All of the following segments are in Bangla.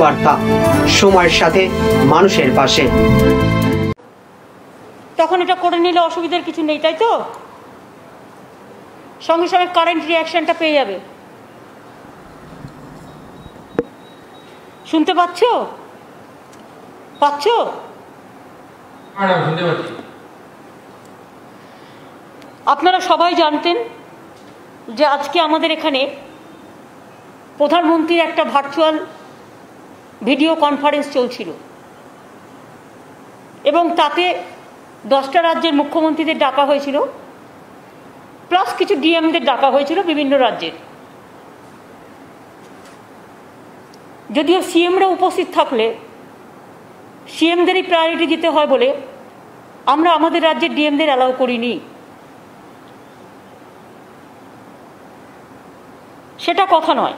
বার্তা, সময়ের সাথে মানুষের পাশে। তখন এটা করে নিলে অসুবিধার কিছু নেই, তাই তো? সঙ্গে সঙ্গে কারেন্ট রিয়াকশনটা পেয়ে যাবে। শুনতে পাচ্ছ? আপনারা সবাই জানতেন যে আজকে আমাদের এখানে প্রধানমন্ত্রীর একটা ভার্চুয়াল ভিডিও কনফারেন্স চলছিল এবং তাতে 10টা রাজ্যের মুখ্যমন্ত্রীদের ডাকা হয়েছিল, প্লাস কিছু ডিএমদের ডাকা হয়েছিল বিভিন্ন রাজ্যের। যদিও সিএমরা উপস্থিত থাকলে সিএমদেরই প্রায়োরিটি দিতে হয় বলে আমরা আমাদের রাজ্যের ডিএমদের অ্যালাউ করিনি। সেটা কথা নয়,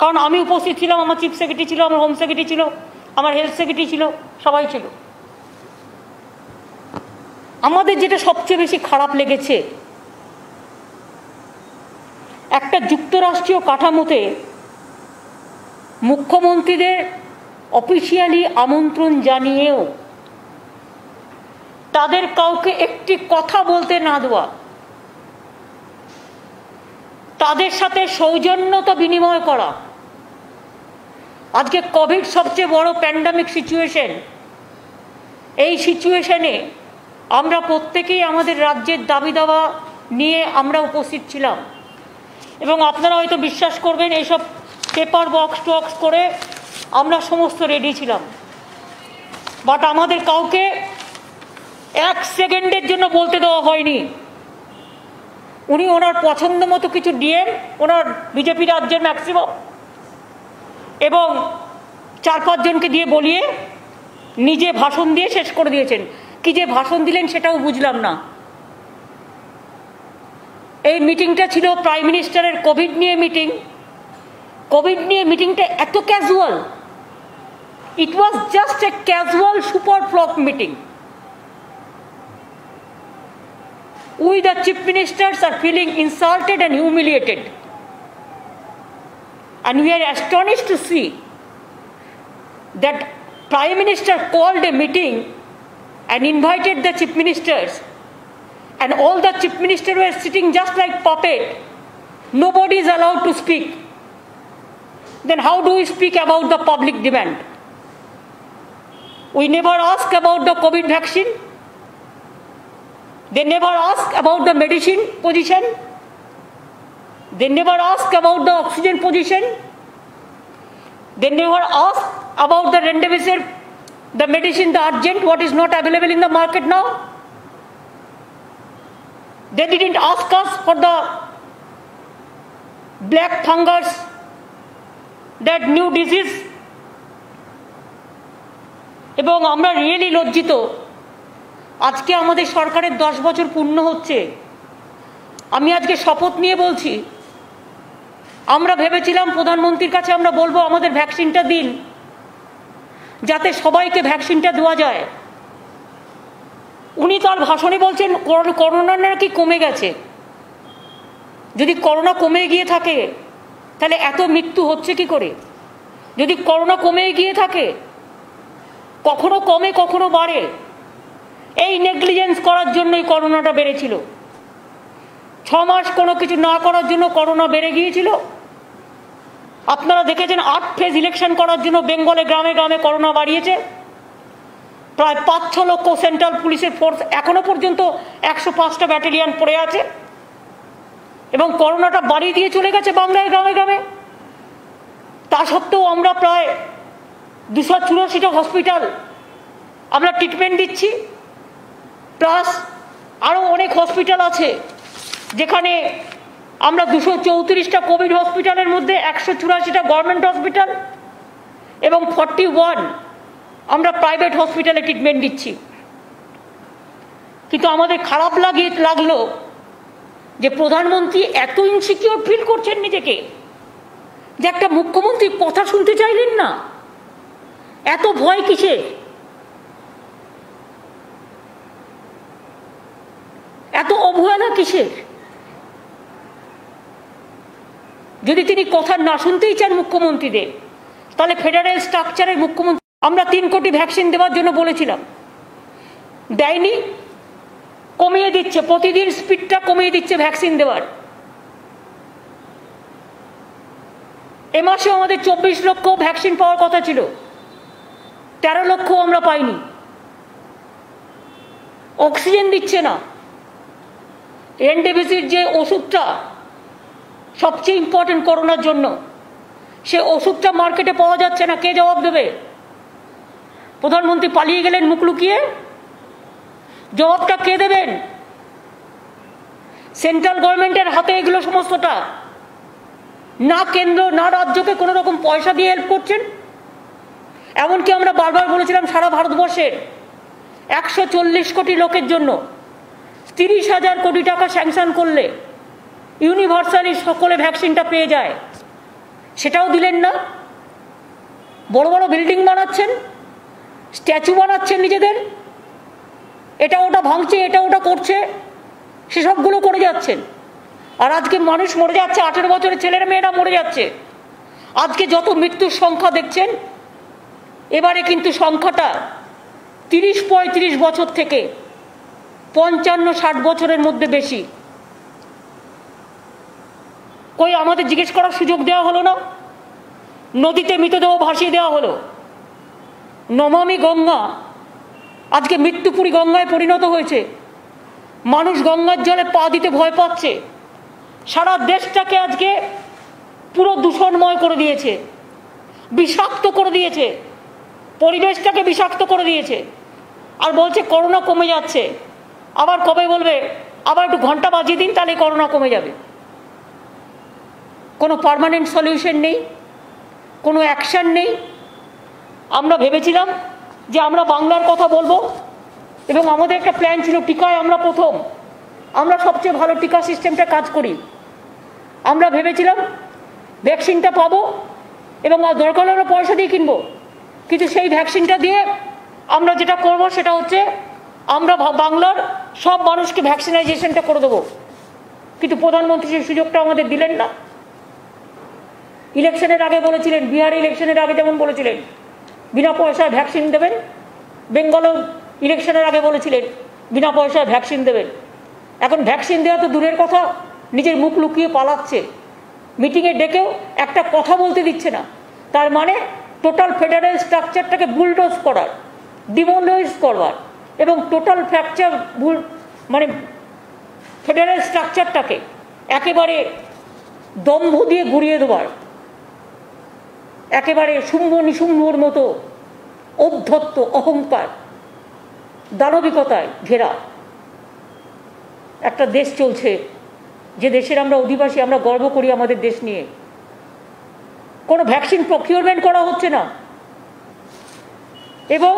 কারণ আমি উপস্থিত ছিলাম, আমার চিফ সেক্রেটারি ছিল, আমার হোম সেক্রেটারি ছিল, আমার হেলথ সেক্রেটারি ছিল, সবাই ছিল। আমাদের যেটা সবচেয়ে বেশি খারাপ লেগেছে, একটা যুক্তরাষ্ট্রীয় কাঠামোতে মুখ্যমন্ত্রীদের অফিসিয়ালি আমন্ত্রণ জানিয়েও তাদের কাউকে একটি কথা বলতে না দেওয়া, তাদের সাথে সৌজন্যতা বিনিময় করা। আজকে কোভিড সবচেয়ে বড় প্যান্ডামিক সিচুয়েশন, এই সিচুয়েশনে আমরা প্রত্যেকেই আমাদের রাজ্যের দাবি দাওয়া নিয়ে আমরা উপস্থিত ছিলাম এবং আপনারা হয়তো বিশ্বাস করবেন এইসব পেপার বক্স টক্স করে আমরা সমস্ত রেডি ছিলাম। বাট আমাদের কাউকে 1 সেকেন্ডের জন্য বলতে দেওয়া হয়নি। উনি ওনার পছন্দ মতো কিছু ডিএম, ওনার বিজেপি রাজ্যের ম্যাক্সিমাম এবং 4-5 জনকে দিয়ে বলিয়ে নিজে ভাষণ দিয়ে শেষ করে দিয়েছেন। কি যে ভাষণ দিলেন সেটাও বুঝলাম না। এই মিটিংটা ছিল প্রাইম মিনিস্টারের কোভিড নিয়ে মিটিং। কোভিড নিয়ে মিটিংটা এত casual, it was just a casual super flock meeting. We the chief ministers are feeling insulted and humiliated, and we are astonished to see that Prime Minister called a meeting and invited the chief ministers, and all the chief ministers were sitting just like puppet. Nobody is allowed to speak. Then how do we speak about the public demand? We never ask about the COVID vaccine. They never ask about the medicine position. They never ask about the oxygen position. They never ask about the remdesivir, the medicine, the urgent, what is not available in the market now. They didn't ask us for the black fungus, that new disease. এবং আমরা রিয়েলি লজ্জিত, আজকে আমাদের সরকারের 10 বছর পূর্ণ হচ্ছে। আমি আজকে শপথ নিয়ে বলছি, আমরা ভেবেছিলাম প্রধানমন্ত্রীর কাছে আমরা বলবো আমাদের ভ্যাকসিনটা দিন, যাতে সবাইকে ভ্যাকসিনটা দেওয়া যায়। উনি তার ভাষণে বলছেন করোনা নাকি কমে গেছে। যদি করোনা কমে গিয়ে থাকে তাহলে এত মৃত্যু হচ্ছে কি করে? যদি করোনা কমে গিয়ে থাকে, কখনো কমে কখনো বাড়ে, এই নেগলিজেন্স করার জন্যই করোনাটা বেড়েছিল। 6 মাস কোনো কিছু না করার জন্য করোনা বেড়ে গিয়েছিল। আপনারা দেখেছেন 8 ফেজ ইলেকশন করার জন্য বেঙ্গলে গ্রামে গ্রামে করোনা বাড়িয়েছে। প্রায় 5-6 লক্ষ সেন্ট্রাল পুলিশের ফোর্স এখনো পর্যন্ত 105টা ব্যাটালিয়ন পড়ে আছে এবং করোনাটা বাড়িয়ে দিয়ে চলে গেছে বাংলায় গ্রামে গ্রামে। তা সত্ত্বেও আমরা প্রায় 284টা হসপিটাল আমরা ট্রিটমেন্ট দিচ্ছি, প্লাস আরও অনেক হসপিটাল আছে যেখানে আমরা 234টা কোভিড হসপিটালের মধ্যে 184টা গভর্নমেন্ট হসপিটাল এবং 41 আমরা প্রাইভেট হসপিটালে ট্রিটমেন্ট দিচ্ছি। কিন্তু আমাদের খারাপ লাগলো যে প্রধানমন্ত্রী এত ইনসিকিউর ফিল করছেন নিজেকে যে একটা মুখ্যমন্ত্রী কথা শুনতে চাইলেন না। এত ভয় কিসে? এত অবহেলা কিসের? যদি তিনি কথা না শুনতেই চান মুখ্যমন্ত্রীদের, তাহলে ফেডারেল স্ট্রাকচারের মুখ্যমন্ত্রী, আমরা 3 কোটি ভ্যাকসিন দেওয়ার জন্য বলেছিলাম, দেয়নি, কমিয়ে দিচ্ছে, প্রতিদিন স্পিডটা কমিয়ে দিচ্ছে ভ্যাকসিন দেওয়ার। এ মাসে আমাদের 24 লক্ষ ভ্যাকসিন পাওয়ার কথা ছিল, 13 লক্ষ আমরা পাইনি। অক্সিজেন দিচ্ছে না, রেমডেসিভির যে ওষুধটা সবচেয়ে ইম্পর্টেন্ট করোনার জন্য, সে ওষুধটা মার্কেটে পাওয়া যাচ্ছে না। কে জবাব দেবে? প্রধানমন্ত্রী পালিয়ে গেলেন মুখ লুকিয়ে, জবাবটা কে দেবেন? সেন্ট্রাল গভর্নমেন্টের হাতে এগুলো সমস্তটা। না কেন্দ্র না রাজ্যকে কোনো রকম পয়সা দিয়ে হেল্প করছেন। এমনকি আমরা বারবার বলেছিলাম সারা ভারতবর্ষের 140 কোটি লোকের জন্য 30,000 কোটি টাকা স্যাংশন করলে ইউনিভার্সালি সকলে ভ্যাকসিনটা পেয়ে যায়, সেটাও দিলেন না। বড় বড় বিল্ডিং বানাচ্ছেন, স্ট্যাচু বানাচ্ছেন নিজেদের, এটা ওটা ভাঙছে, এটা ওটা করছে, সেসবগুলো করে যাচ্ছেন। আর আজকে মানুষ মরে যাচ্ছে, 18 বছরের ছেলেরা মেয়েরা মরে যাচ্ছে। আজকে যত মৃত্যুর সংখ্যা দেখছেন, এবারে কিন্তু সংখ্যাটা 30-35 বছর থেকে 55-60 বছরের মধ্যে বেশি। কই আমাদের জিজ্ঞেস করার সুযোগ দেওয়া হলো না? নদীতে মৃতদেহ ভাসিয়ে দেওয়া হলো। নমামি গঙ্গা আজকে মৃত্যুপুরী গঙ্গায় পরিণত হয়েছে। মানুষ গঙ্গার জলে পা দিতে ভয় পাচ্ছে। সারা দেশটাকে আজকে পুরো দূষণময় করে দিয়েছে, বিষাক্ত করে দিয়েছে, পরিবেশটাকে বিষাক্ত করে দিয়েছে। আর বলছে করোনা কমে যাচ্ছে। আবার কবে বলবে আবার একটু ঘন্টা বাজিয়ে দিন, তাহলে করোনা কমে যাবে। কোনো পার্মানেন্ট সলিউশন নেই, কোনো অ্যাকশন নেই। আমরা ভেবেছিলাম যে আমরা বাংলার কথা বলবো এবং আমাদের একটা প্ল্যান ছিল, টিকায় আমরা প্রথম, আমরা সবচেয়ে ভালো টিকা সিস্টেমটা কাজ করি। আমরা ভেবেছিলাম ভ্যাকসিনটা পাবো এবং দরকার হলে পয়সা দিয়ে কিনবো, কিন্তু সেই ভ্যাকসিনটা দিয়ে আমরা যেটা করব সেটা হচ্ছে আমরা বাংলার সব মানুষকে ভ্যাকসিনাইজেশনটা করে দেবো। কিন্তু প্রধানমন্ত্রী সেই সুযোগটা আমাদের দিলেন না। ইলেকশনের আগে বলেছিলেন, বিহার ইলেকশনের আগে যেমন বলেছিলেন বিনা পয়সায় ভ্যাকসিন দেবেন, বেঙ্গলও ইলেকশনের আগে বলেছিলেন বিনা পয়সায় ভ্যাকসিন দেবেন। এখন ভ্যাকসিন দেওয়া তো দূরের কথা, নিজের মুখ লুকিয়ে পালাচ্ছে। মিটিংয়ে ডেকেও একটা কথা বলতে দিচ্ছে না। তার মানে টোটাল ফেডারেল স্ট্রাকচারটাকে বুলডোজ করার, ডিমোলাইজ করবার এবং টোটাল ফ্র্যাকচার মানে ফেডারেল স্ট্রাকচারটাকে একেবারে দম্ভ দিয়ে গুড়িয়ে দেওয়ার, একেবারে শুম্ভ নিশুম্ভর মতো ঔদ্ধত্য, অহংকার, দানবিকতায় ঘেরা একটা দেশ চলছে, যে দেশের আমরা অধিবাসী। আমরা গর্ব করি আমাদের দেশ নিয়ে। কোনো ভ্যাকসিন প্রকিউরমেন্ট করা হচ্ছে না। এবং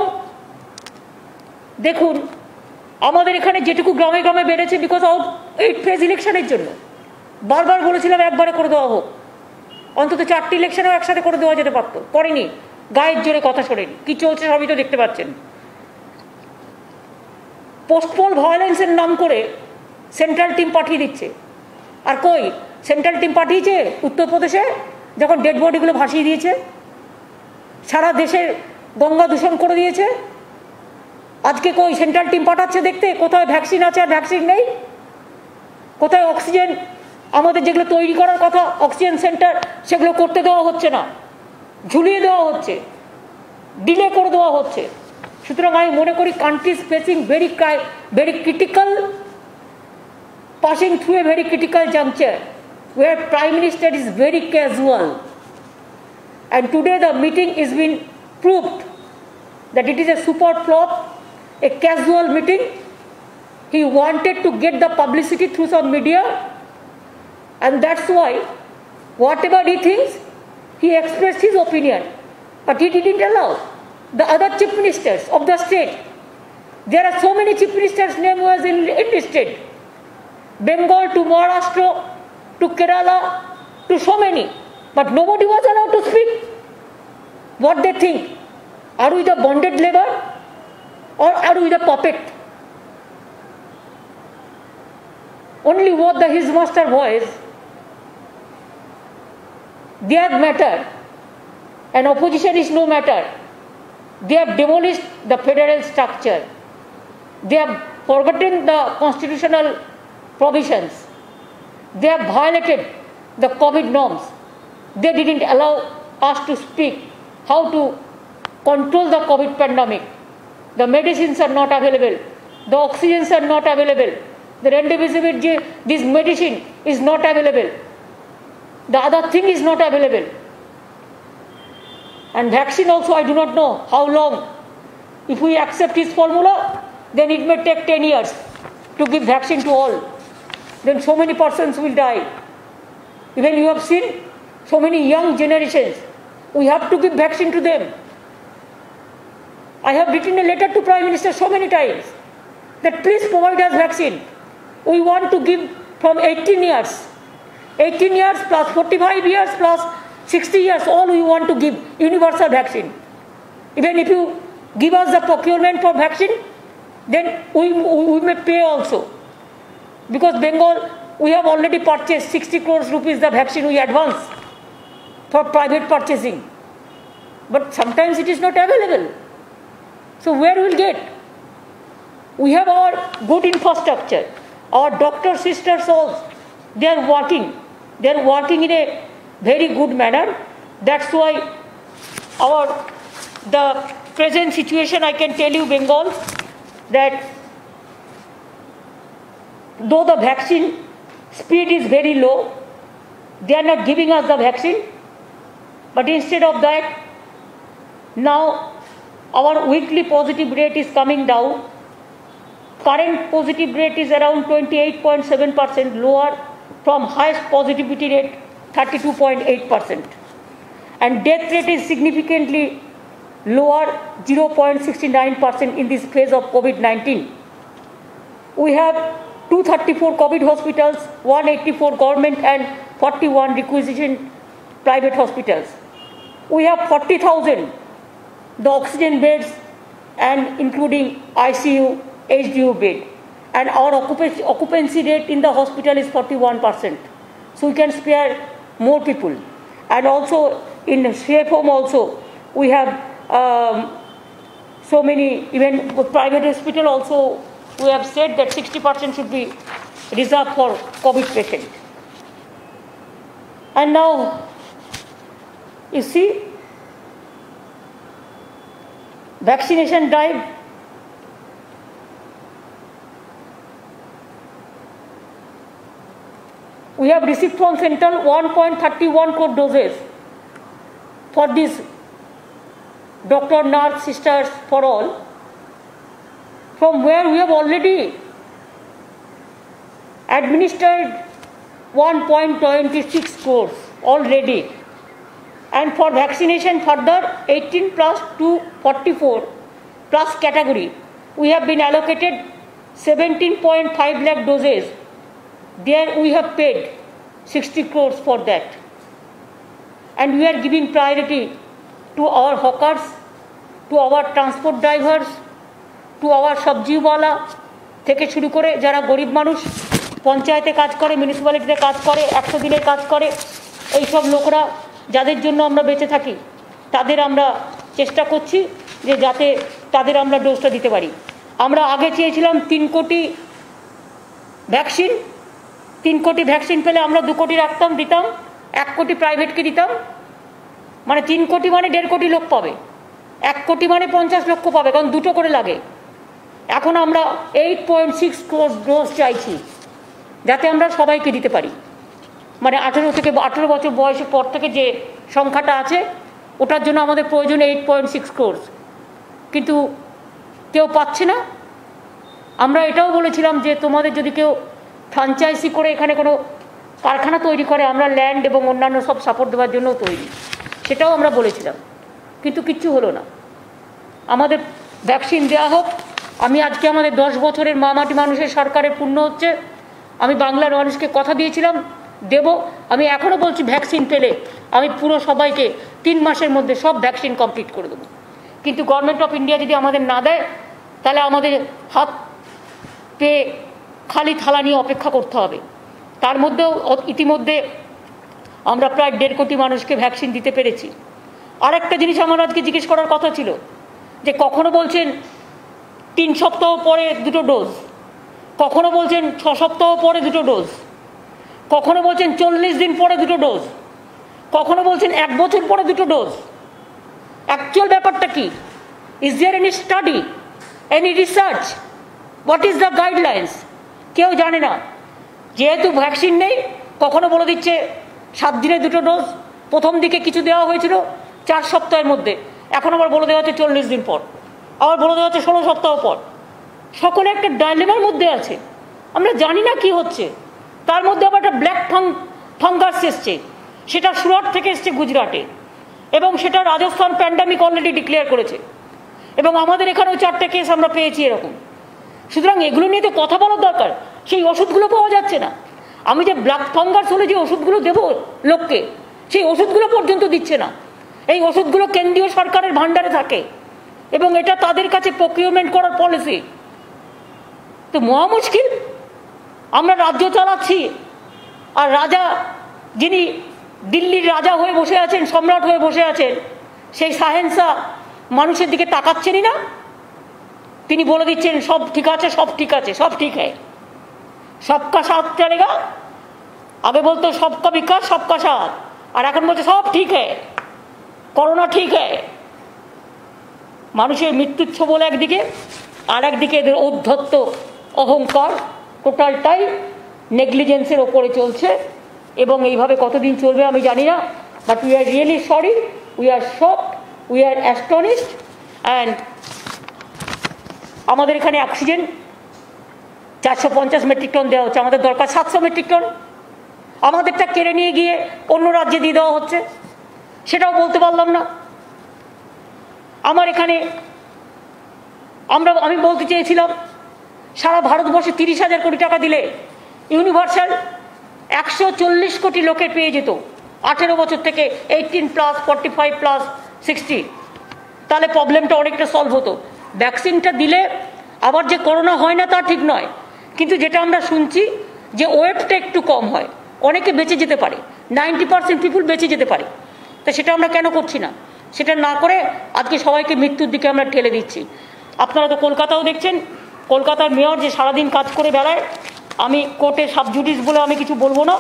দেখুন আমাদের এখানে যেটুকু গ্রামে গ্রামে বেড়েছে বিকজ অফ 8 ফেজ ইলেকশনের জন্য। বারবার বলেছিলাম একবারে করে দেওয়া হোক, অন্তত 4টি ইলেকশনেও একসাথে করে দেওয়া যেতে পারতো, করেনি। গায়ের জোরে কথা শোনেনি। কি চলছে সবই তো দেখতে পাচ্ছেন। পোস্টপোল ভায়োলেন্সের নাম করে সেন্ট্রাল টিম পাঠিয়ে দিচ্ছে। আর কই সেন্ট্রাল টিম পাঠিয়েছে উত্তরপ্রদেশে, যখন ডেড বডিগুলো ভাসিয়ে দিয়েছে, সারা দেশের গঙ্গা দূষণ করে দিয়েছে। আজকে কই সেন্ট্রাল টিম পাঠাচ্ছে দেখতে কোথায় ভ্যাকসিন আছে আর ভ্যাকসিন নেই, কোথায় অক্সিজেন আমাদের যেগুলো তৈরি করার কথা অক্সিজেন সেন্টার, সেগুলো করতে দেওয়া হচ্ছে না, ঝুলিয়ে দেওয়া হচ্ছে, ডিলে করে দেওয়া হচ্ছে। সুতরাং আমি মনে করি countries facing very critical, passing through a very critical juncture where Prime Minister is very casual. And today the meeting is been proved that it is a super flop, a casual meeting. He wanted to get the publicity through some media, and that's why whatever he thinks, he expressed his opinion, but he didn't allow the other chief ministers of the state. There are so many chief ministers' name was enlisted, Bengal to Maharashtra to Kerala to so many, but nobody was allowed to speak what they think. Are we the bonded labor or are we the puppet? Only what his master voice, their matter, and opposition is no matter. They have demolished the federal structure. They have forgotten the constitutional provisions. They have violated the COVID norms. They didn't allow us to speak how to control the COVID pandemic. The medicines are not available. The oxygens are not available. The remdesivir, this medicine is not available. The other thing is not available. And vaccine also, I do not know how long. If we accept his formula, then it may take 10 years to give vaccine to all. Then so many persons will die. Even you have seen so many young generations. We have to give vaccine to them. I have written a letter to Prime Minister so many times that please provide us vaccine. We want to give from 18 years. 18 years plus 45 years plus 60 years, all we want to give universal vaccine. Even if you give us the procurement for vaccine, then we may pay also. Because Bengal, we have already purchased 60 crores rupees the vaccine we advance for private purchasing. But sometimes it is not available. So where will get? We have our good infrastructure. Our doctor sisters also, they are working. They are working in a very good manner. That's why the present situation, I can tell you, Bengal, that though the vaccine speed is very low, they are not giving us the vaccine. But instead of that, now our weekly positive rate is coming down. Current positive rate is around 28.7%, lower from highest positivity rate 32.8%. And death rate is significantly lower, 0.69% in this phase of COVID-19. We have 234 COVID hospitals, 184 government and 41 requisition private hospitals. We have 40,000 the oxygen beds and including ICU, HDU bed. And our occupancy rate in the hospital is 41%. So we can spare more people. And also in safe home also, we have so many, even private hospital also, we have said that 60% should be reserved for COVID patient. And now, you see, vaccination drive, we have received from Central 1.31 crore doses for this doctor, nurse, sisters, for all, from where we have already administered 1.26 crores already. And for vaccination further 18 plus to 44 plus category, we have been allocated 17.5 lakh doses. There we have paid 60 crores for that. And we are giving priority to our hawkers, to our transport drivers, to our sabjiwala, থেকে শুরু করে যারা গরিব মানুষ পঞ্চায়েতে কাজ করে, মিউনিসিপ্যালিটিতে কাজ করে, 100 দিনের কাজ করে, এই সব লোকরা যাদের জন্য আমরা বেঁচে থাকি, তাদের আমরা চেষ্টা করছি যে যাতে তাদের আমরা ডোজটা দিতে পারি। আমরা আগে চেয়েছিলাম 3 কোটি ভ্যাকসিন, 3 কোটি ভ্যাকসিন পেলে আমরা 2 কোটি রাখতাম, দিতাম, 1 কোটি প্রাইভেটকে দিতাম, মানে 3 কোটি মানে 1.5 কোটি লোক পাবে, 1 কোটি মানে 50 লক্ষ পাবে, কারণ 2টো করে লাগে। এখন আমরা 8.6 ক্রোর ডোজ চাইছি যাতে আমরা সবাইকে দিতে পারি। মানে 18 বছর বয়সের পর থেকে যে সংখ্যাটা আছে ওটার জন্য আমাদের প্রয়োজন 8.6 ক্রোর, কিন্তু কেউ পাচ্ছে না। আমরা এটাও বলেছিলাম যে তোমাদের যদি কেউ ফ্র্যাঞ্চাইজি করে এখানে কোনো কারখানা তৈরি করে, আমরা ল্যান্ড এবং অন্যান্য সব সাপোর্ট দেওয়ার জন্য তৈরি, সেটাও আমরা বলেছিলাম, কিন্তু কিচ্ছু হলো না। আমাদের ভ্যাকসিন দেওয়া হোক। আমি আজকে আমাদের 10 বছরের মামাটি মানুষের সরকারের পূর্ণ হচ্ছে, আমি বাংলার মানুষকে কথা দিয়েছিলাম দেব। আমি এখনও বলছি ভ্যাকসিন পেলে আমি পুরো সবাইকে 3 মাসের মধ্যে সব ভ্যাকসিন কমপ্লিট করে দেবো। কিন্তু গভর্নমেন্ট অফ ইন্ডিয়া যদি আমাদের না দেয় তাহলে আমাদের হাত পেয়ে খালি থালা নিয়ে অপেক্ষা করতে হবে। তার মধ্যেও ইতিমধ্যে আমরা প্রায় 1.5 কোটি মানুষকে ভ্যাকসিন দিতে পেরেছি। আরেকটা জিনিস আমার আজকে জিজ্ঞেস করার কথা ছিল, যে কখনো বলছেন 3 সপ্তাহ পরে 2টো ডোজ, কখনো বলছেন 6 সপ্তাহ পরে 2টো ডোজ, কখনো বলছেন 40 দিন পরে 2টো ডোজ, কখনো বলছেন 1 বছর পরে 2টো ডোজ। অ্যাকচুয়াল ব্যাপারটা কি? Is there any study, any research? What is the guidelines? কেউ জানে না। যেহেতু ভ্যাকসিন নেই, কখনো বলে দিচ্ছে 7 দিনে 2টো ডোজ, প্রথম দিকে কিছু দেওয়া হয়েছিল 4 সপ্তাহের মধ্যে, এখন আবার বলে দেওয়া হচ্ছে 40 দিন পর, আবার বলে দেওয়া হচ্ছে 16 সপ্তাহ পর। সকলে একটা ডাইলেমার মধ্যে আছে, আমরা জানি না কি হচ্ছে। তার মধ্যে আবার একটা ব্ল্যাক ফাঙ্গাস এসছে, সেটা সুরাট থেকে এসছে গুজরাটে, এবং সেটা রাজস্থান প্যান্ডামিক অলরেডি ডিক্লেয়ার করেছে, এবং আমাদের এখানেও 4টে কেস আমরা পেয়েছি এরকম। সুতরাং এগুলো নিয়ে তো কথা বলার দরকার। সেই ওষুধগুলো পাওয়া যাচ্ছে না। আমি যে ব্ল্যাক ফাঙ্গাস হলে যে ওষুধগুলো দেবো লোককে, সেই ওষুধগুলো পর্যন্ত দিচ্ছে না। এই ওষুধগুলো কেন্দ্রীয় সরকারের ভাণ্ডারে থাকে, এবং এটা তাদের কাছে প্রকিউরমেন্ট করার পলিসি। তো মহা মুশকিল। আমরা রাজ্য চালাচ্ছি, আর রাজা, যিনি দিল্লির রাজা হয়ে বসে আছেন, সম্রাট হয়ে বসে আছেন, সেই শাহেনশাহ মানুষের দিকে তাকাচ্ছেনই না। তিনি বলে দিচ্ছেন সব ঠিক আছে, সব ঠিক আছে, সব ঠিক হ্যায়, সবকা সাথ চলেগা। আগে বলতো সবকা বিকাশ সবকা সাথ, আর এখন বলছে সব ঠিক হ্যায়, করোনা ঠিক হ্যায়। মানুষের মৃত্যুচ্ছ বলে একদিকে, আর একদিকে এদের ঔদ্ধত্য, অহংকার, টোটালটাই নেগলিজেন্সের ওপরে চলছে। এবং এইভাবে কতদিন চলবে আমি জানি না, but we are really sorry, we are shocked, we are astonished. And আমাদের এখানে অক্সিজেন 450 মেট্রিক টন দেওয়া হচ্ছে, আমাদের দরকার 700 মেট্রিক টন। আমাদেরটা কেড়ে নিয়ে গিয়ে অন্য রাজ্যে দিয়ে দেওয়া হচ্ছে, সেটাও বলতে পারলাম না। আমার এখানে আমি বলতে চেয়েছিলাম, সারা ভারতবর্ষে 30,000 কোটি টাকা দিলে ইউনিভার্সাল 140 কোটি লোকের পেয়ে যেত, 18 বছর থেকে 18+, 45+, 60। তাহলে প্রবলেমটা অনেকটা সলভ হতো। ভ্যাকসিনটা দিলে আবার যে করোনা হয় না তা ঠিক নয়, কিন্তু যেটা আমরা শুনছি যে ওয়েটটা একটু কম হয়, অনেকে বেঁচে যেতে পারে, 90% পিপুল বেঁচে যেতে পারে। তা সেটা আমরা কেন করছি না? সেটা না করে আজকে সবাইকে মৃত্যুর দিকে আমরা ঠেলে দিচ্ছি। আপনারা তো কলকাতাও দেখছেন, কলকাতার মেয়র যে সারাদিন কাজ করে বেড়ায়। আমি কোর্টে সাবজুডিস বলে আমি কিছু বলবো না,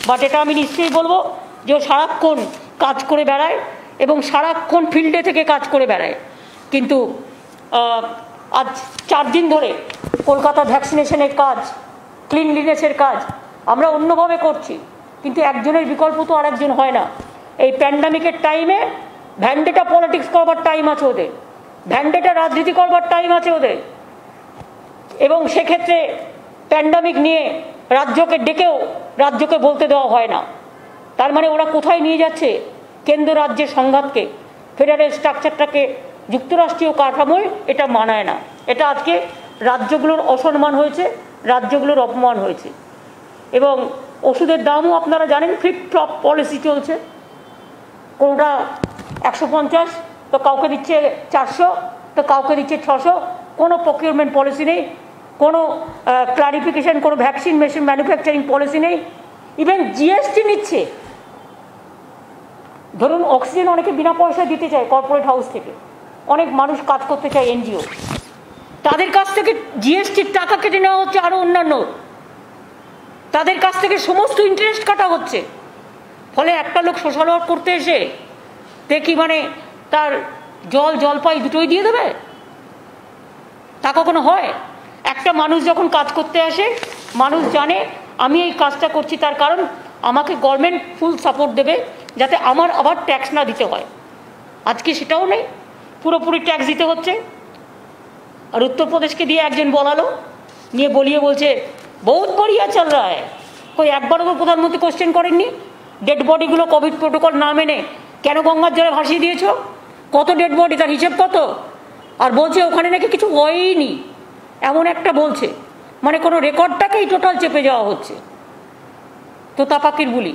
বাট এটা আমি নিশ্চয়ই বলবো যে ও সারাক্ষণ কাজ করে বেড়ায় এবং সারাক্ষণ ফিল্ডে থেকে কাজ করে বেড়ায়। কিন্তু আজ 4 দিন ধরে কলকাতা ভ্যাকসিনেশনের কাজ, ক্লিনলিনেসের কাজ আমরা অন্যভাবে করছি, কিন্তু একজনের বিকল্প তো আরেকজন হয় না। এই প্যান্ডামিকের টাইমে ভ্যান্ডেটা পলিটিক্স করবার টাইম আছে ওদের, ভ্যান্ডেটা রাজনীতি করবার টাইম আছে ওদের। এবং সেক্ষেত্রে প্যান্ডামিক নিয়ে রাজ্যকে ডেকেও রাজ্যকে বলতে দেওয়া হয় না। তার মানে ওরা কোথায় নিয়ে যাচ্ছে? কেন্দ্র রাজ্যের সংঘাতকে, ফেডারেল স্ট্রাকচারটাকে, যুক্তরাষ্ট্রীয় কাঠামোয় এটা মানায় না। এটা আজকে রাজ্যগুলোর অসম্মান হয়েছে, রাজ্যগুলোর অপমান হয়েছে। এবং ওষুধের দামও আপনারা জানেন, ফ্লিপ-ফ্লপ পলিসি চলছে। কোনোটা 150 তো কাউকে দিচ্ছে 400, তো কাউকে দিচ্ছে 600। কোনো প্রকিউরমেন্ট পলিসি নেই, কোনো ক্লারিফিকেশন, কোনো ভ্যাকসিন মেশিন ম্যানুফ্যাকচারিং পলিসি নেই। ইভেন জিএসটি নিচ্ছে। ধরুন অক্সিজেন অনেকে বিনা পয়সায় দিতে চায় কর্পোরেট হাউস থেকে, অনেক মানুষ কাজ করতে চায় এনজিও, তাদের কাছ থেকে জিএসটির টাকা কেটে নেওয়া হচ্ছে, আরও অন্যান্য তাদের কাছ থেকে সমস্ত ইন্টারেস্ট কাটা হচ্ছে। ফলে একটা লোক সোশ্যাল ওয়ার্ক করতে এসে দেখি মানে তার জলপাই দুটোই দিয়ে দেবে, তা কখনো হয়? একটা মানুষ যখন কাজ করতে আসে, মানুষ জানে আমি এই কাজটা করছি তার কারণ আমাকে গভর্নমেন্ট ফুল সাপোর্ট দেবে, যাতে আমার আবার ট্যাক্স না দিতে হয়। আজকে সেটাও নেই, পুরোপুরি ট্যাক্স দিতে হচ্ছে। আর উত্তরপ্রদেশকে দিয়ে একজন বলালো, নিয়ে বলিয়ে বলছে বহুত বড়িয়া চল রা হ্যায়। কই একবারও তো প্রধানমন্ত্রী কোশ্চেন করেননি? ডেড বডিগুলো কোভিড প্রোটোকল না মেনে কেন গঙ্গার জলে ভাসিয়ে দিয়েছ? কত ডেড বডি, তার হিসেব কত? আর বলছে ওখানে নাকি কিছু হয়ইনি, এমন একটা বলছে। মানে কোনো রেকর্ডটাকেই টোটাল চেপে যাওয়া হচ্ছে, তোতা পাখির বুলি।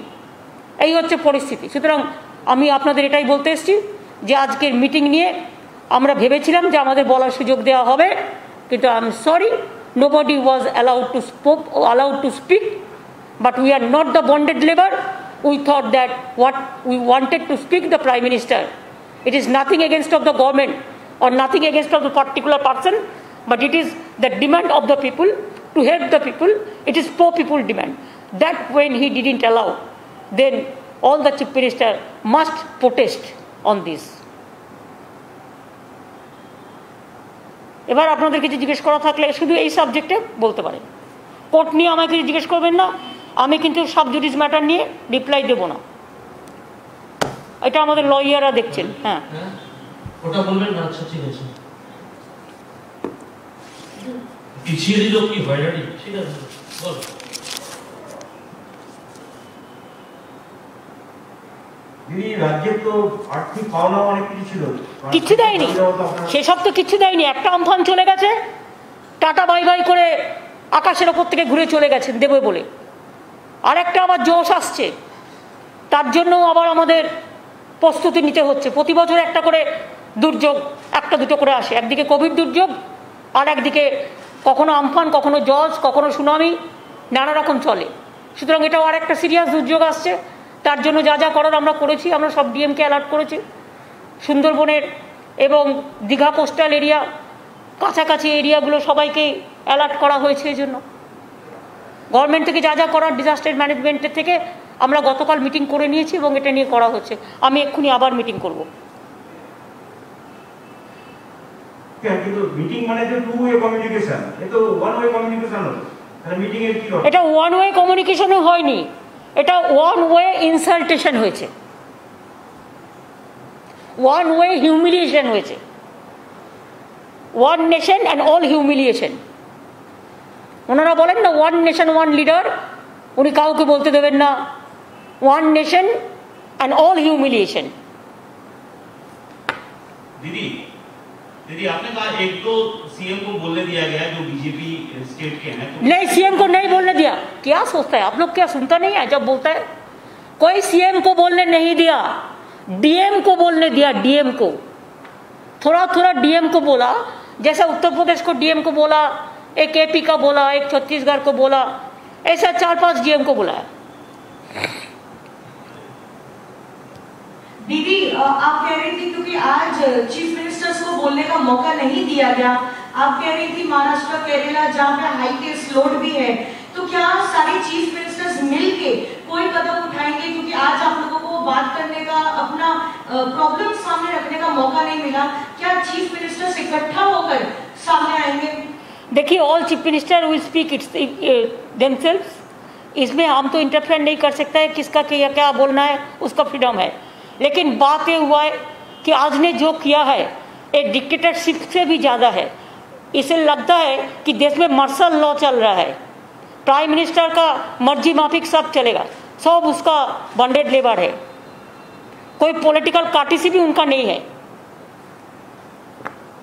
এই হচ্ছে পরিস্থিতি। সুতরাং আমি আপনাদের এটাই বলতে এসেছি যে আজকের মিটিং নিয়ে আমরা ভেবেছিলাম যে আমাদের বলার সুযোগ দেওয়া হবে, কিন্তু I am sorry, nobody was allowed to speak, but we are not the bonded labor. We thought that what we wanted to speak, the Prime Minister It is nothing against of the government or nothing against of the particular person, but it is the demand of the people to help the people. It is poor people demand. That when he didn't allow, then all the chief minister must protest on this. এবার আপনাদের কিছু জিজ্ঞেস করা থাকলে শুধু এই সাবজেক্টে বলতে পারেন। কোর্ট নিয়ে আমাকে কিছু জিজ্ঞেস করবেন না, আমি কিন্তু সাব জুডিস ম্যাটার নিয়ে রিপ্লাই দেব না। এটা আমাদের লয়াররা দেখছেন। হ্যাঁ, ওটা বলবেন না। আচ্ছা ঠিক আছে, পিছিয়ে দিল কি ভাইরালি? ঠিক আছে, বল। দিদি, রাজ্যে তো আর্থিক পাওনা অনেক কিছু ছিল, কিচ্ছু দেয়নি, সেসব তো কিচ্ছু দেয়নি। একটা আমফান চলে গেছে, টাটা বাই বাই করে আকাশের ওপর থেকে ঘুরে চলে গেছেন দেবে বলে। আরেকটা আবার জোশ আসছে, তার জন্য আবার আমাদের প্রস্তুতি নিতে হচ্ছে। প্রতি বছর একটা করে দুর্যোগ একটা দুটো করে আসে, একদিকে কোভিড দুর্যোগ, আর একদিকে কখনো আমফান, কখনো জজ, কখনো সুনামি, নানা রকম চলে। সুতরাং এটাও আর একটা সিরিয়াস দুর্যোগ আসছে। তার জন্য যা যা করার আমরা করেছি, আমরা সব ডিএমকে অ্যালার্ট করেছি। সুন্দরবনের এবং দীঘা কোস্টাল এরিয়া, কাছাকাছি এরিয়াগুলো সবাইকে অ্যালার্ট করা হয়েছে। এই জন্য গভর্নমেন্ট থেকে যা যা করার ডিজাস্টার ম্যানেজমেন্টের থেকে আমরা গতকাল মিটিং করে নিয়েছি এবং এটা নিয়ে করা হচ্ছে। আমি এক্ষুনি আবার মিটিং করব। এটা ওয়ান ওয়ে কমিউনিকেশনও হয়নি, এটা ওয়ান ওয়ে ইনসাল্টেশন হয়েছে, ওয়ান ওয়ে হিউমিলিয়েশন হয়েছে। One nation and all humiliation. ওনারা বলেন না ওয়ান নেশন ওয়ান লিডার, উনি কাউকে বলতে দেবেন না ওয়ান নেশন অ্যান্ড অল হিউमिलिएशन। दीदी दीदी आपने कहा एक तो सीएम को बोलने दिया गया जो बीजेपी स्टेट के हैं, तो नहीं, सीएम को नहीं बोलने दिया। क्या सोचता है आप लोग, क्या सुनता नहीं है जब बोलता है? कोई सीएम को बोलने नहीं दिया, डीएम को बोलने दिया। डीएम को थोड़ा थोड़ा डीएम को बोला, जैसा उत्तर प्रदेश को डीएम को बोला, एक एपी का बोला, एक छत्तीसगढ़ को बोला, ऐसा 4-5 डीएम को बोला है। दीदी आप कह रही थी क्योंकि आज चीफ मिनिस्टर्स को बोलने का मौका नहीं दिया गया, आप कह रही थी महाराष्ट्र केरला जहाँ पे हाई केस लोड भी है, तो क्या सारे चीफ मिनिस्टर्स मिलके कोई कदम उठाएंगे? क्योंकि आज आप लोगों को बात करने का, अपना प्रॉब्लम सामने रखने का मौका नहीं मिला, क्या चीफ मिनिस्टर्स इकट्ठा होकर सामने आएंगे? देखिए, all chief minister will speak it's themselves. इसमें हम तो इंटरफेयर नहीं कर सकते हैं, किसका क्या बोलना है उसका फ्रीडम है। लेकिन बात ये हुआ है कि आज ने जो किया है एक डिक्टेटरशिप से भी ज़्यादा है। इसे लगता है कि देश में मार्शल लॉ चल रहा है, प्राइम मिनिस्टर का मर्जी माफिक सब चलेगा, सब उसका बॉन्डेड लेबर है, कोई पॉलिटिकल कार्टिसी भी उनका नहीं है।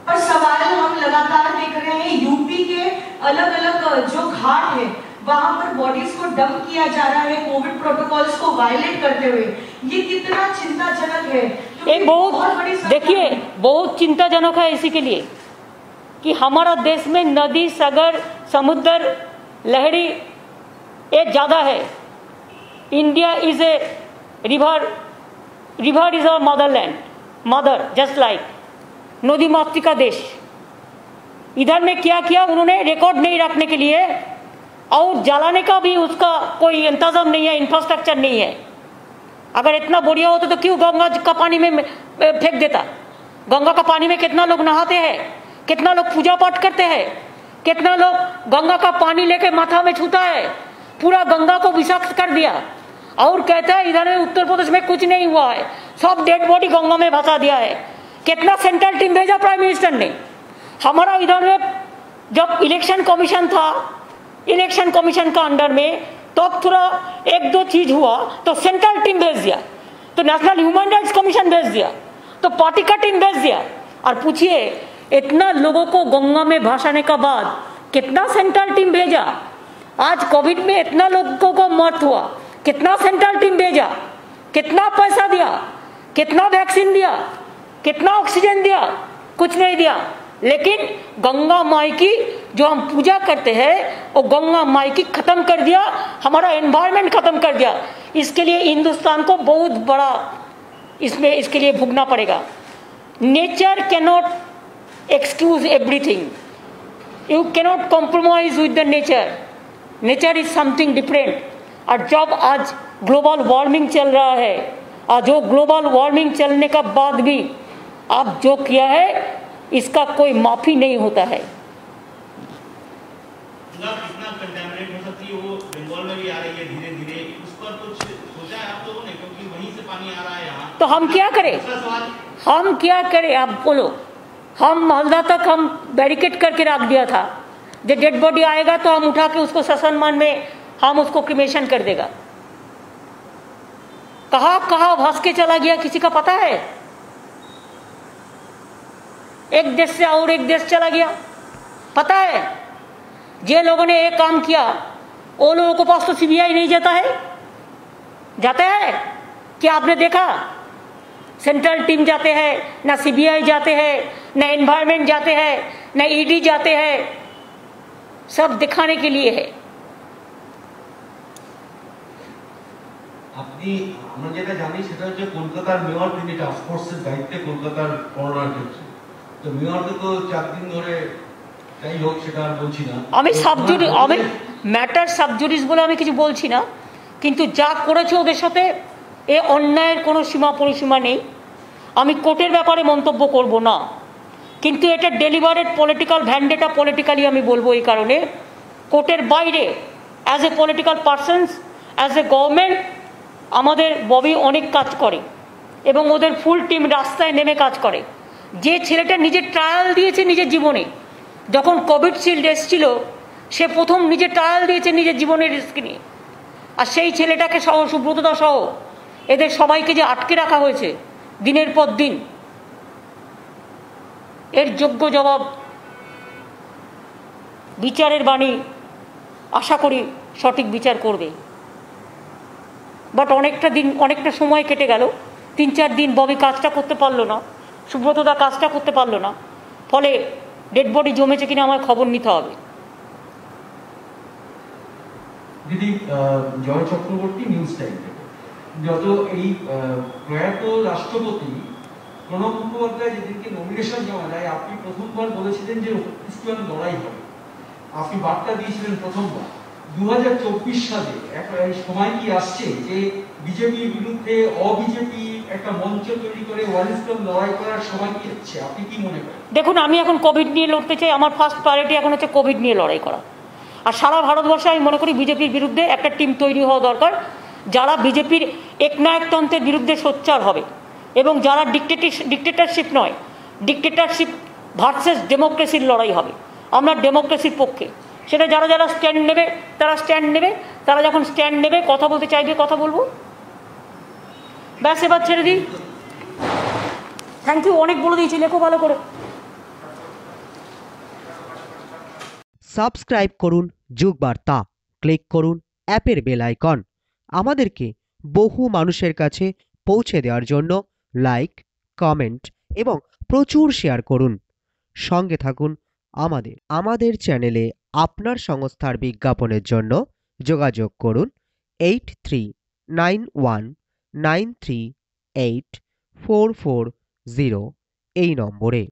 और सवाल हम लगातार देख रहे हैं, यूपी के अलग अलग जो घाट है वहां पर बॉडीज को डंप किया जा रहा है कोविड प्रोटोकॉल्स को वायलेट करते हुए। ये कितना चिंताजनक है? ये बहुत, देखिए, बहुत चिंताजनक है इसी के लिए कि हमारा देश में नदी, सागर, समुद्र, लहरी ये ज़्यादा है। India is a river, river is our Motherland, mother just like नदी मातृ का देश। इधर में क्या किया उन्होंने, रिकॉर्ड नहीं रखने के लिए, और जलाने का भी उसका कोई इंतजाम नहीं है, इंफ्रास्ट्रक्चर नहीं है। अगर इतना बढ़िया होता तो क्यों गंगा का पानी में फेंक देता? गंगा का पानी में कितना लोग नहाते हैं, कितना लोग पूजा पाठ करते हैं, कितना लोग गंगा का पानी लेके माथा में छूता है, पूरा गंगा को विषाक्त कर दिया। और कहता है इधर में उत्तर प्रदेश में कुछ नहीं हुआ है, सब डेड बॉडी गंगा में भसा दिया है। कितना सेंट्रल टीम भेजा प्राइम मिनिस्टर ने? हमारा इधर में जब इलेक्शन कमीशन था, इलेक्शन कमीशन का अंडर में तो थोड़ा एक दो चीज हुआ तो सेंट्रल टीम भेज दिया, तो नेशनल ह्यूमन राइट्स कमीशन भेज दिया, तो पार्टी का टीम भेज दिया। और पूछिए इतना लोगों को गंगा में भासाने का बाद कितना सेंट्रल टीम भेजा? आज कोविड में इतना लोगों को मौत हुआ, कितना सेंट्रल टीम भेजा, कितना पैसा दिया, कितना वैक्सीन दिया, कितना ऑक्सीजन दिया? कुछ नहीं दिया। लेकिन गंगा माई की जो हम पूजा करते हैं वो गंगा माई की खत्म कर दिया, हमारा एनवायरनमेंट खत्म कर दिया। इसके लिए हिंदुस्तान को बहुत बड़ा इसमें इसके लिए भुगतना पड़ेगा। Nature cannot excuse everything. You cannot compromise with the nature. Nature is something different. और जब आज ग्लोबल वार्मिंग चल रहा है और जो ग्लोबल वार्मिंग चलने का बाद भी आप जो किया है इसका कोई माफी नहीं होता है। कितना कंटेमिनेट हो सकती है, वो बंगाल में भी आ रही है धीरे धीरे, उस पर कुछ सोचा है आप लोगों ने? क्योंकि वहीं से पानी आ रहा है यहाँ। तो हम क्या करें? हम क्या करें आप बोलो? हम मालदा तक हम बैरिकेड करके रख दिया था, जब डेड बॉडी आएगा तो हम उठा के उसको ससनमान में हम उसको क्रिमेशन कर देगा। कहाँ कहाँ भास के चला गया किसी का पता है? एक देश से और एक देश चला गया, पता है? जे लोगों ने एक काम किया वो लोगों के पास तो सीबीआई नहीं जाता है, जाता है क्या? आपने देखा? सेंट्रल टीम जाते हैं, ना सीबीआई जाते हैं, ना एनवायरमेंट जाते हैं, ना ईडी जाते हैं, सब दिखाने के लिए है। আপনি আমরা যেটা জানি সেটা হচ্ছে কলকাতার মেয়র তিনি টাস্ক ফোর্সের দায়িত্বে কলকাতার করোনার ক্ষেত্রে, তো মেয়রকে তো 4 দিন ধরে, যাই হোক সেটা আর বলছি না। আমি সাবজুরি আমি ম্যাটার সাবজুরিস বলে আমি কিছু বলছি না, কিন্তু যা করেছে ওদের সাথে এ অন্যায়ের কোনো সীমা পরিসীমা নেই। আমি কোর্টের ব্যাপারে মন্তব্য করব না, কিন্তু এটা ডেলিভারেড পলিটিক্যাল ভ্যান্ডেটা পলিটিক্যালি আমি বলবো এই কারণে, কোর্টের বাইরে as a political persons, as a government আমাদের ববি অনেক কাজ করে এবং ওদের ফুল টিম রাস্তায় নেমে কাজ করে। যে ছেলেটা নিজের ট্রায়াল দিয়েছে নিজের জীবনে, যখন কোভিডশিল্ড এসেছিল সে প্রথম নিজে ট্রায়াল দিয়েছে নিজের জীবনের রিস্ক নিয়ে, আর সেই ছেলেটাকে সহ সুব্রতদা সহ এদের সবাইকে যে আটকে রাখা হয়েছে দিনের পর দিন, এর যোগ্য জবাব বিচারের বাণী আশা করি সঠিক বিচার করবে। বাট অনেকটা সময় কেটে গেল, 3-4 দিন ববি কাজটা করতে পারলো না, সুব্রতদা কাজটা করতে পারলো না, ফলে ডেড বডি জমেছে কিনা আমার খবর নিতে হবে। দিদি জয় চক্রবর্তী নিউজ টাইম থেকে, যত এই প্রয়াত রাষ্ট্রপতি প্রণব মুখোপাধ্যায় যেদিনকে নমিনেশন জমা দেয়, আপনি প্রথমবার বলেছিলেন যে উৎকৃষ্ট লড়াই হবে, আপনি বার্তা দিয়েছিলেন প্রথমবার। 2024 সালে একটা সময় কি আসছে যে বিজেপির বিরুদ্ধে অবিজেপি একটা মঞ্চ তৈরি করে ওয়ারিস্টন লড়াই করার সময় কি হচ্ছে? আপনি কি মনে করেন? দেখুন, আমি এখন কোভিড নিয়ে লড়তে চাই, আমার ফার্স্ট প্রায়োরিটি এখন হচ্ছে কোভিড নিয়ে লড়াই করা। আর সারা ভারতবর্ষে আমি মনে করি বিজেপির বিরুদ্ধে একটা টিম তৈরি হওয়া দরকার, যারা বিজেপির একনায়কতন্ত্রের বিরুদ্ধে সোচ্চার হবে এবং যারা ডিক্টেটরশিপ নয়, ডিক্টেটরশিপ ভার্সেস ডেমোক্রেসির লড়াই হবে। আমরা ডেমোক্রেসির পক্ষে, সেটা যারা যারা স্ট্যান্ড নেবে তারা স্ট্যান্ড নেবে, তারা যখন স্ট্যান্ড নেবে কথা বলতে চাইবে কথা বলবো, ব্যাস এবার ছেড়ে দিই। থ্যাংক ইউ, অনেক বলে দিয়েছি, লেখো ভালো করে। সাবস্ক্রাইব করুন যুগ বার্তা, ক্লিক করুন অ্যাপের বেল আইকন। আমাদেরকে বহু মানুষের কাছে পৌঁছে দেওয়ার জন্য লাইক, কমেন্ট এবং প্রচুর শেয়ার করুন। সঙ্গে থাকুন আমাদের চ্যানেলে। আপনার সংস্থার বিজ্ঞাপনের জন্য যোগাযোগ করুন 8391938440 এই নম্বরে।